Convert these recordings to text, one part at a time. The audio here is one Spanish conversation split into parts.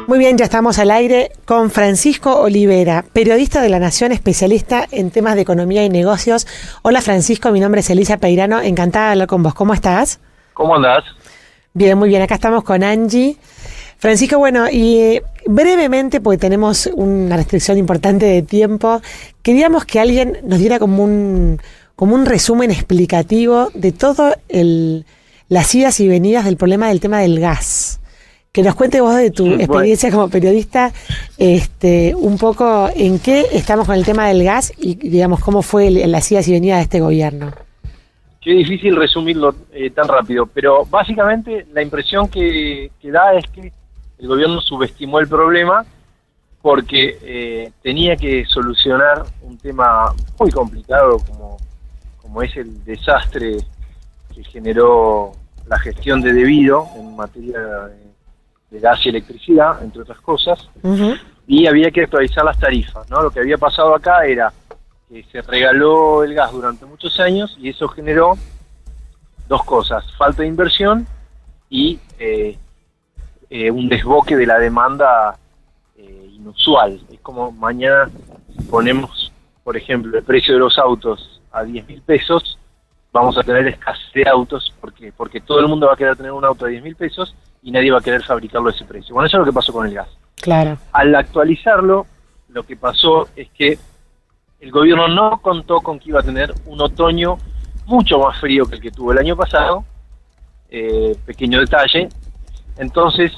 Muy bien, ya estamos al aire con Francisco Olivera, periodista de La Nación, especialista en temas de economía y negocios. Hola Francisco, mi nombre es Elisa Peirano, encantada de hablar con vos. ¿Cómo estás? ¿Cómo andás? Bien, muy bien, acá estamos con Angie. Francisco, bueno, y brevemente, porque tenemos una restricción importante de tiempo, queríamos que alguien nos diera como un resumen explicativo de todo las idas y venidas del problema del tema del gas. Que nos cuente vos de tu experiencia como periodista, un poco en qué estamos con el tema del gas y, digamos, cómo fue las idas y venidas de este gobierno. Qué difícil resumirlo tan rápido, pero básicamente la impresión que da es que el gobierno subestimó el problema porque tenía que solucionar un tema muy complicado como es el desastre que generó la gestión de debido en materia de gas y electricidad, entre otras cosas, y había que actualizar las tarifas, ¿no? Lo que había pasado acá era que se regaló el gas durante muchos años y eso generó dos cosas: falta de inversión y un desboque de la demanda inusual. Es como mañana ponemos, por ejemplo, el precio de los autos a 10.000 pesos, vamos a tener escasez de autos porque todo el mundo va a querer tener un auto a 10.000 pesos y nadie va a querer fabricarlo a ese precio. Bueno, eso es lo que pasó con el gas. Claro. Al actualizarlo, lo que pasó es que el gobierno no contó con que iba a tener un otoño mucho más frío que el que tuvo el año pasado, pequeño detalle. Entonces,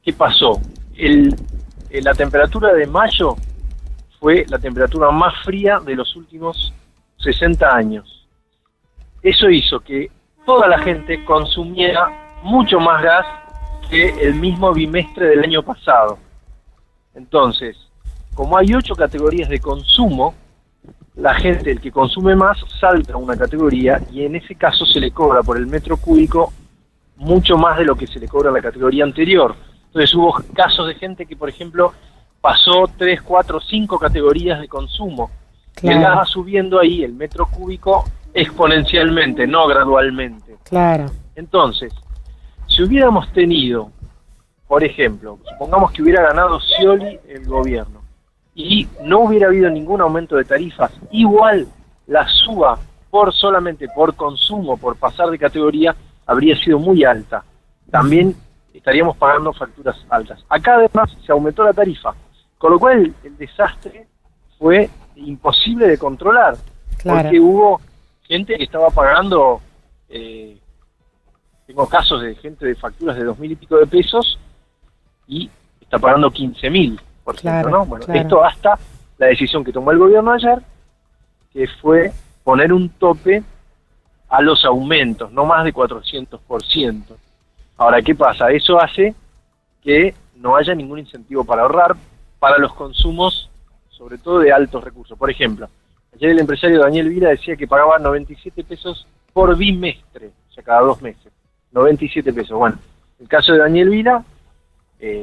¿qué pasó? La temperatura de mayo fue la temperatura más fría de los últimos 60 años. Eso hizo que toda la gente consumiera mucho más gas que el mismo bimestre del año pasado. Entonces, como hay 8 categorías de consumo, la gente, el que consume más, salta a una categoría y en ese caso se le cobra por el metro cúbico mucho más de lo que se le cobra a la categoría anterior. Entonces hubo casos de gente que, por ejemplo, pasó 3, 4, 5 categorías de consumo. Claro. Y el gas va subiendo ahí, el metro cúbico, exponencialmente, no gradualmente. Claro. Entonces, si hubiéramos tenido, por ejemplo, supongamos que hubiera ganado Scioli el gobierno y no hubiera habido ningún aumento de tarifas, igual la suba solamente por consumo, por pasar de categoría, habría sido muy alta. También estaríamos pagando facturas altas. Acá además se aumentó la tarifa, con lo cual el desastre fue imposible de controlar. Claro. Porque hubo gente que estaba pagando, tengo casos de gente de facturas de 2.000 y pico de pesos y está pagando 15.000, por ejemplo, ¿no? Bueno, claro. Esto hasta la decisión que tomó el gobierno ayer, que fue poner un tope a los aumentos, no más de 400%. Ahora, ¿qué pasa? Eso hace que no haya ningún incentivo para ahorrar para los consumos, sobre todo de altos recursos. Por ejemplo, ayer el empresario Daniel Vila decía que pagaba 97 pesos por bimestre, o sea, cada 2 meses. 97 pesos. Bueno, el caso de Daniel Vila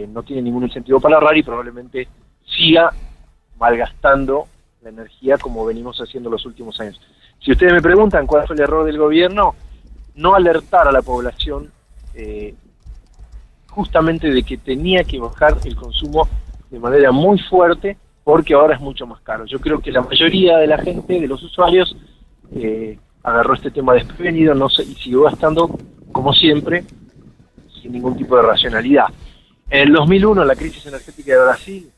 no tiene ningún incentivo para ahorrar y probablemente siga malgastando la energía como venimos haciendo los últimos años. Si ustedes me preguntan cuál fue el error del gobierno, no alertar a la población justamente de que tenía que bajar el consumo de manera muy fuerte porque ahora es mucho más caro. Yo creo que la mayoría de la gente, de los usuarios, agarró este tema desprevenido, y siguió gastando como siempre, sin ningún tipo de racionalidad. En el 2001, la crisis energética de Brasil,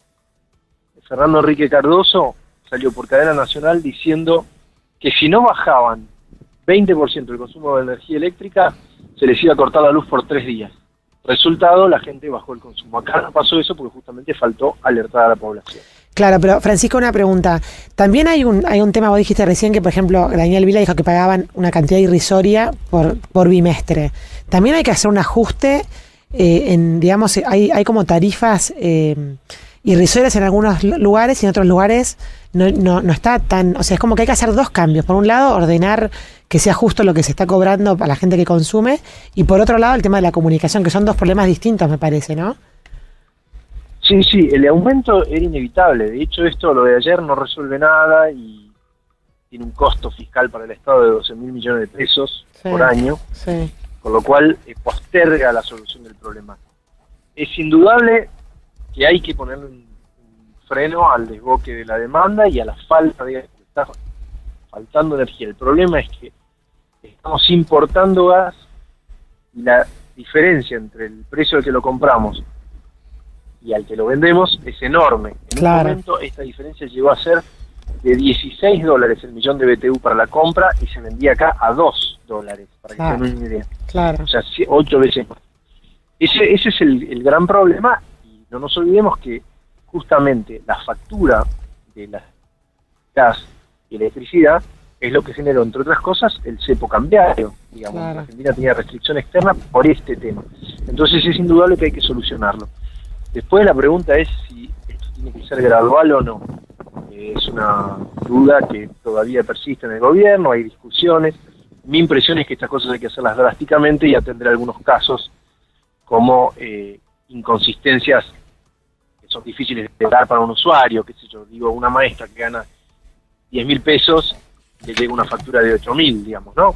Fernando Henrique Cardoso salió por cadena nacional diciendo que si no bajaban 20% el consumo de energía eléctrica, se les iba a cortar la luz por 3 días. Resultado, la gente bajó el consumo. Acá no pasó eso porque justamente faltó alertar a la población. Claro, pero Francisco, una pregunta. También hay un tema, vos dijiste recién que, por ejemplo, Daniel Vila dijo que pagaban una cantidad irrisoria por bimestre. También hay que hacer un ajuste, digamos, hay como tarifas irrisorias en algunos lugares y en otros lugares no está tan... O sea, es como que hay que hacer 2 cambios. Por un lado, ordenar que sea justo lo que se está cobrando para la gente que consume, y por otro lado, el tema de la comunicación, que son 2 problemas distintos, me parece, ¿no? Sí, el aumento era inevitable. De hecho, lo de ayer no resuelve nada y tiene un costo fiscal para el Estado de 12.000 millones de pesos por año, con lo cual posterga la solución del problema. es indudable que hay que ponerle un freno al desboque de la demanda y a la falta de... Está faltando energía. El problema es que estamos importando gas y la diferencia entre el precio al que lo compramos y al que lo vendemos es enorme. En un momento esta diferencia llegó a ser de $16 el millón de BTU para la compra y se vendía acá a $2, para que tengan una idea. O sea, 8 veces más. Ese es el gran problema, y no nos olvidemos que justamente la factura de la gas y electricidad es lo que generó, entre otras cosas, el cepo cambiario. Digamos, Argentina tenía restricción externa por este tema. Entonces es indudable que hay que solucionarlo. Después la pregunta es si esto tiene que ser gradual o no. Es una duda que todavía persiste en el gobierno, hay discusiones. Mi impresión es que estas cosas hay que hacerlas drásticamente y atender algunos casos como inconsistencias que son difíciles de dar para un usuario, qué sé yo, digo, una maestra que gana 10.000 pesos, le llega una factura de 8.000, digamos, ¿no?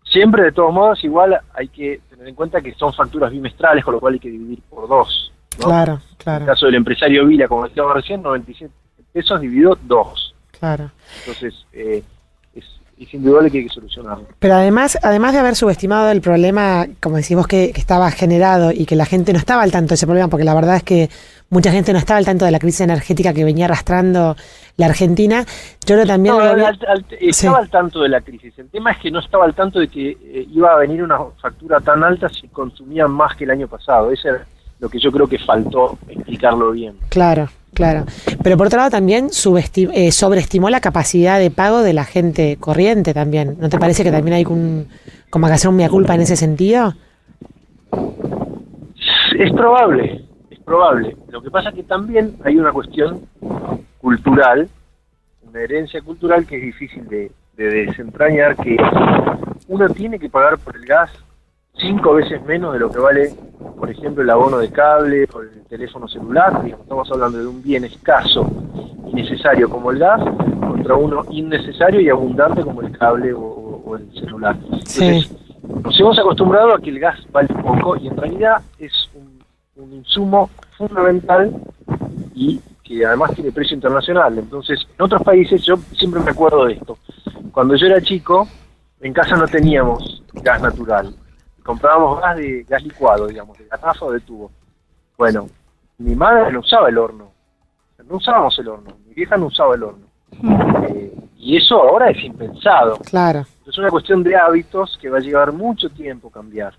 Siempre, de todos modos, igual hay que tener en cuenta que son facturas bimestrales, con lo cual hay que dividir por 2, ¿no? En el caso del empresario Vila, como decíamos recién, 97 pesos dividido 2. Entonces, es indudable que hay que solucionarlo. Pero además de haber subestimado el problema, como decimos que estaba generado y que la gente no estaba al tanto de ese problema, porque la verdad es que mucha gente no estaba al tanto de la crisis energética que venía arrastrando la Argentina, yo creo también... Estaba al tanto de la crisis. El tema es que no estaba al tanto de que iba a venir una factura tan alta si consumían más que el año pasado. Eso es lo que yo creo que faltó explicarlo bien. Claro. Pero por otro lado también sobreestimó la capacidad de pago de la gente corriente también. ¿No te parece que también hay como que hacer un mea culpa en ese sentido? Es probable. Lo que pasa es que también hay una cuestión cultural, una herencia cultural que es difícil de desentrañar, que uno tiene que pagar por el gas 5 veces menos de lo que vale, por ejemplo, el abono de cable o el teléfono celular. Digamos, estamos hablando de un bien escaso y necesario como el gas contra uno innecesario y abundante como el cable o el celular. Entonces, nos hemos acostumbrado a que el gas vale poco y en realidad es un insumo fundamental y que además tiene precio internacional. Entonces, en otros países, yo siempre me acuerdo de esto. Cuando yo era chico, en casa no teníamos gas natural. Comprábamos gas licuado, digamos, de garrafa o de tubo. Bueno, mi madre no usaba el horno. No usábamos el horno. Mi vieja no usaba el horno. Y eso ahora es impensado. Es una cuestión de hábitos que va a llevar mucho tiempo cambiar.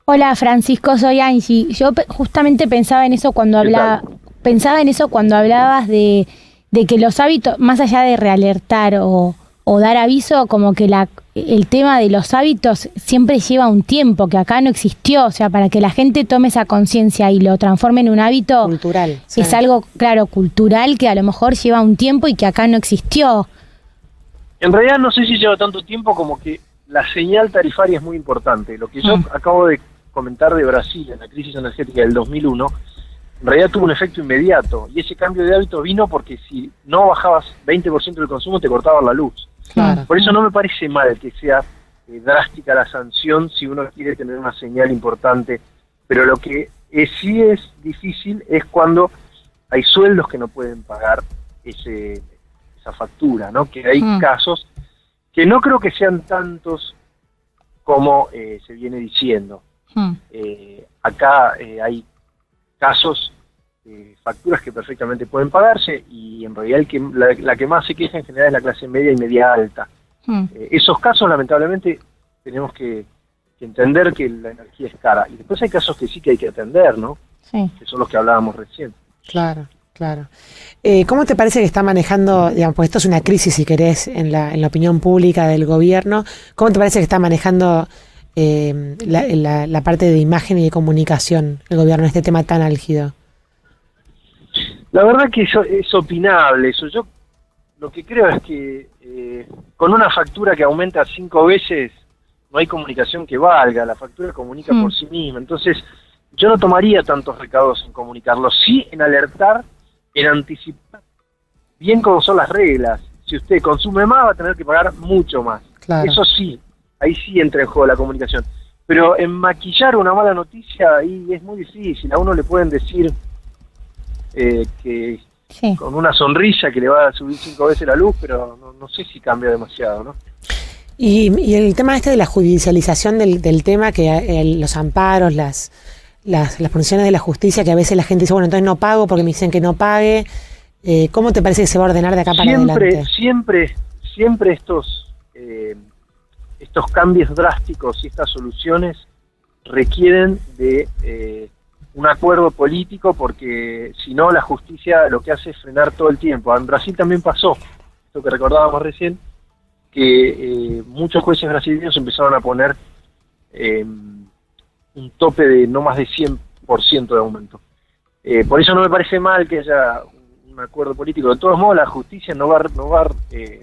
Hola Francisco, soy Angie. Yo justamente pensaba en eso cuando hablabas de que los hábitos, más allá de realertar o dar aviso, como que el tema de los hábitos siempre lleva un tiempo, que acá no existió. O sea, para que la gente tome esa conciencia y lo transforme en un hábito cultural, es algo, claro, cultural, que a lo mejor lleva un tiempo y que acá no existió. En realidad no sé si lleva tanto tiempo como que la señal tarifaria es muy importante. Lo que yo acabo de comentar de Brasil en la crisis energética del 2001, en realidad tuvo un efecto inmediato, y ese cambio de hábito vino porque si no bajabas 20% del consumo te cortaban la luz. Por eso no me parece mal que sea drástica la sanción si uno quiere tener una señal importante, pero lo que sí es difícil es cuando hay sueldos que no pueden pagar esa factura, ¿no? Que hay casos que no creo que sean tantos como se viene diciendo. Acá hay casos, facturas que perfectamente pueden pagarse, y en realidad la que más se queja en general es la clase media y media alta. Esos casos, lamentablemente, tenemos que entender que la energía es cara. Y después hay casos que sí que hay que atender, ¿no? Que son los que hablábamos recién. Claro. ¿Cómo te parece que está manejando, digamos, pues esto es una crisis, si querés, en la opinión pública del gobierno? ¿Cómo te parece que está manejando la parte de imagen y de comunicación el gobierno en este tema tan álgido? La verdad que eso es opinable. Yo lo que creo es que con una factura que aumenta 5 veces no hay comunicación que valga. La factura comunica por sí misma. Entonces yo no tomaría tantos recados en comunicarlo, sí en alertar, en anticipar bien cómo son las reglas. Si usted consume más va a tener que pagar mucho más. Eso sí, ahí sí entra en juego la comunicación. Pero en maquillar una mala noticia ahí es muy difícil. A uno le pueden decir que Sí. con una sonrisa que le va a subir 5 veces la luz, pero no sé si cambia demasiado, ¿no? Y el tema este de la judicialización del tema, que los amparos, las funciones de la justicia, que a veces la gente dice, bueno, entonces no pago porque me dicen que no pague. ¿Cómo te parece que se va a ordenar de acá para adelante? Siempre estos cambios drásticos y estas soluciones requieren de un acuerdo político, porque si no la justicia lo que hace es frenar todo el tiempo. En Brasil también pasó, esto que recordábamos recién, que muchos jueces brasileños empezaron a poner un tope de no más de 100% de aumento. Por eso no me parece mal que haya un acuerdo político. De todos modos, la justicia no va a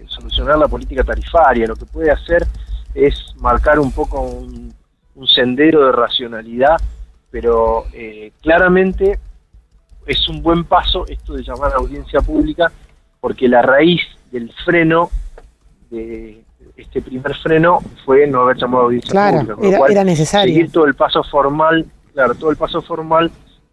solucionar la política tarifaria. Lo que puede hacer es marcar un poco un sendero de racionalidad, pero claramente es un buen paso esto de llamar a audiencia pública, porque la raíz del freno, de este primer freno, fue no haber llamado a audiencia pública. Con lo cual, era necesario seguir todo el paso formal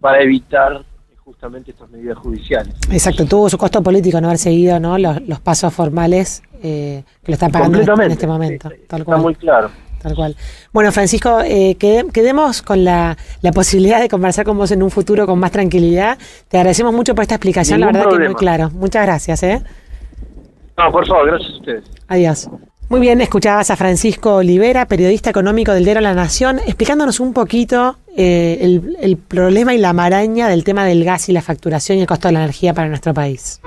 para evitar justamente estas medidas judiciales. Exacto, tuvo su costo político no haber seguido, ¿no?, los pasos formales que lo están pagando en este momento. Tal cual. Está muy claro. Tal cual. Bueno, Francisco, quedemos con la posibilidad de conversar con vos en un futuro con más tranquilidad. Te agradecemos mucho por esta explicación, Ningún la verdad problema. que muy claro. Muchas gracias. No, por favor, gracias a ustedes. Adiós. Muy bien, escuchabas a Francisco Olivera, periodista económico del diario La Nación, explicándonos un poquito el problema y la maraña del tema del gas y la facturación y el costo de la energía para nuestro país.